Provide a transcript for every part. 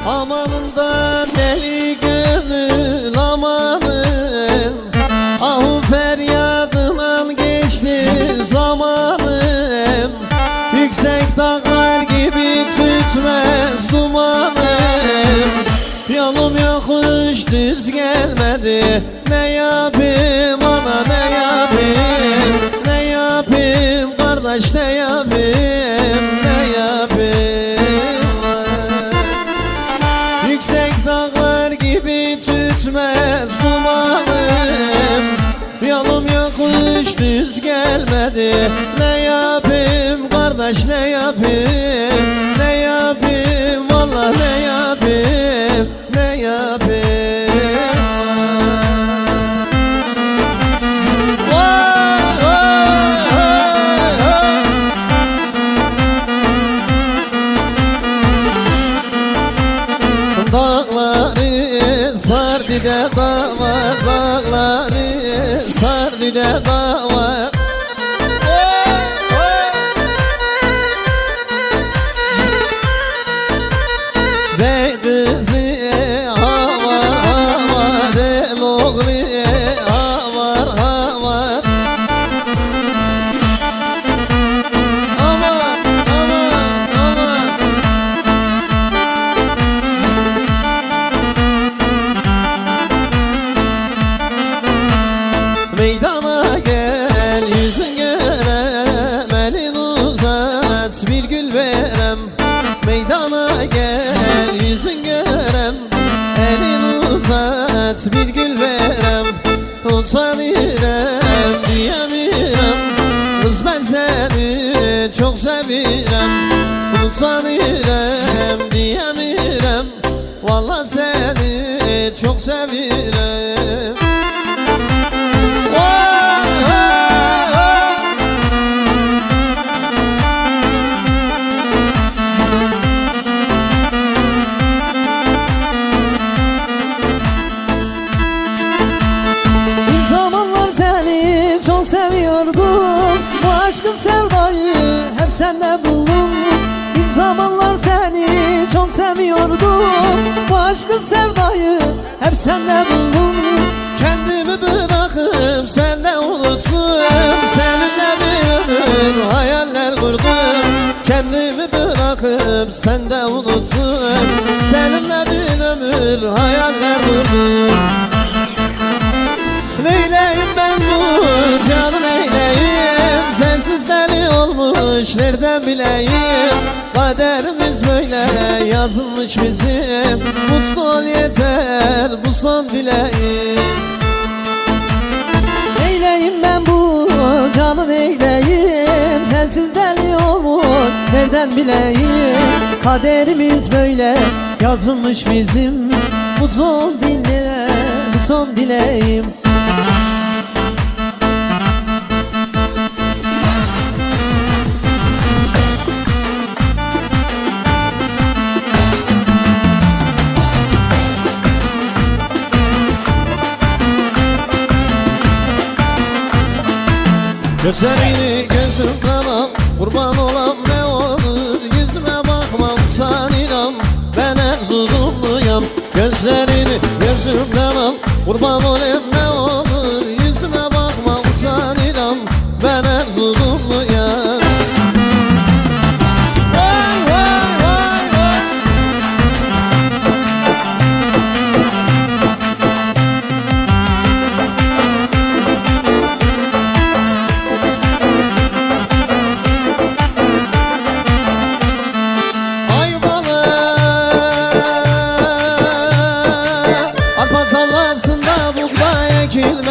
Amanından deli gönül amanın, ah feryadından geçti zamanım. Yüksek dağlar gibi tütmez dumanım. Yolum yokuş düz gelmedi, ne yapayım ana ne yapayım, ne yapayım kardeş ne yapayım, ne yapayım. Yüksek dağlar gibi tütmez dumanım. Yolum yokuş düz gelmedi, ne yapayım kardeş ne yapayım, ne yapayım vallahi ne yapayım, ne yapayım. Vay, vay, vay, vay. Dağları sardı da dağ var, dağları sardı da dağ var. Ve kızı ha var, el oğlu ha var. Aman, aman, aman. Meydana gel yüzün görem, elin uzat bir gül verem. Meydana gel yüzün görem, elin uzat bir gül verem. Utanırım diyemirem, kız ben seni çok sevirem. Utanırım diyemirem, vallahi seni çok sevirem. Bir zamanlar seni çok seviyordum, bu aşkın sevdayı hep sende buldum. Bir zamanlar seni çok seviyordum, bu aşkın sevdayı hep sende buldum. Kendimi bırakıp senden unuttum, seninle bir ömür hayaller kurdum. Kendimi bırakıp senden unuttum, seninle bir ömür hayaller kurdum. Neyleyim ben bu canı neyleyim, sensiz deli olmuş nereden bileyim. Kaderimiz böyle yazılmış bizim, mutlu ol yeter bu son dileğim. Neyleyim ben bu canı neyleyim, sensiz deli olmuş nereden bileyim. Kaderimiz böyle yazılmış bizim, mutlu ol dinle bu son dileğim. Gözlerini gözümden al, kurban olam ne olur. Yüzüne bakmam utanıram, ben Erzurumluyum. Gözlerini gözümden al, kurban olam ne olur. Yüzüne bakmam utanıram, ben Erzurumluyum. Vay vay vay vay. Arpa tarlasında buğday ekilmiş.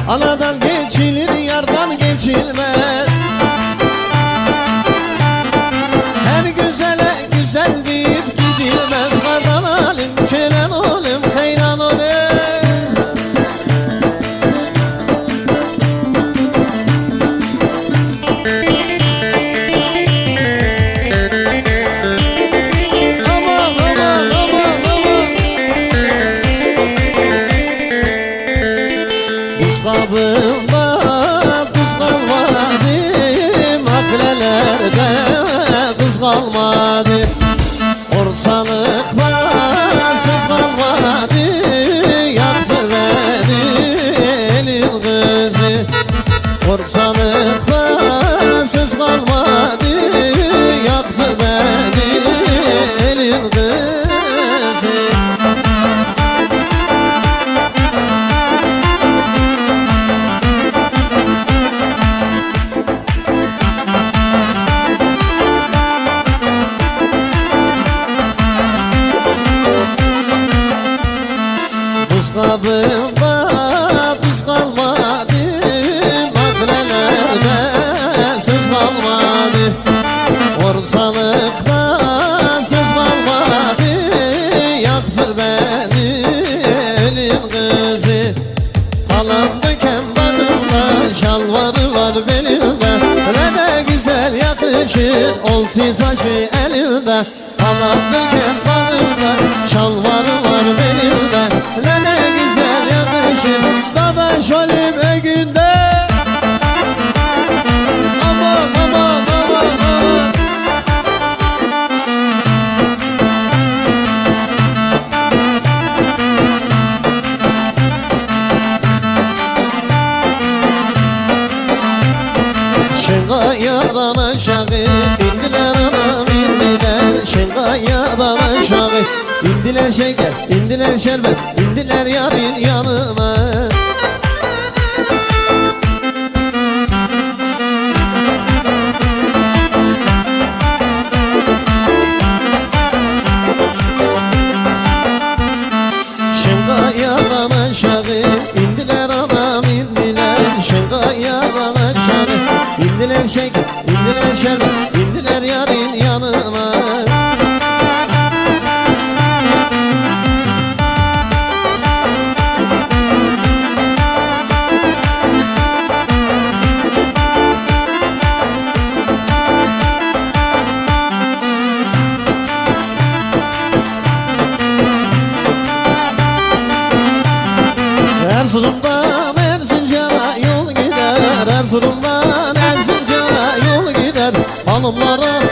Anadan geçilir, yardan geçilmez. Her güzele güzel deyip gidilmez. Kardan alim, kelen olim, heyran olim. Aman aman aman aman. Buz kabında tuz kalmadı, maklelerde tuz kalmadı. Ortalıkta söz kalmadı, yaktı beni elin kızı. Ortalıkta söz kalmadı, yaktı beni elin kızı. Buz kabında tuz kalmadı, maklelerde söz kalmadı. Ortalıkta söz kalmadı, yaktı beni elin kızı. Halam döken bağımda, şalvarı var belinde. Ne de güzel yakışır olti taşı elinde. Halam döken bağımda, şalvarı var belinde. Ne güzel yakışır dadaş olim günde. Aman aman aman aman. Şengayadan aşağı indiler anam indiler. Şengayadan aşağı indiler şeker, indiler şerbet, indiler yarın yanına. Şengayadan aşağı indiler anam indiler. Şengayadan aşağı indiler şeker, indiler şerbet, indiler yarın yanına. Erzurum'dan Erzincan'a yol gider, Erzurum'dan Erzincan'a yol gider. Hanımlara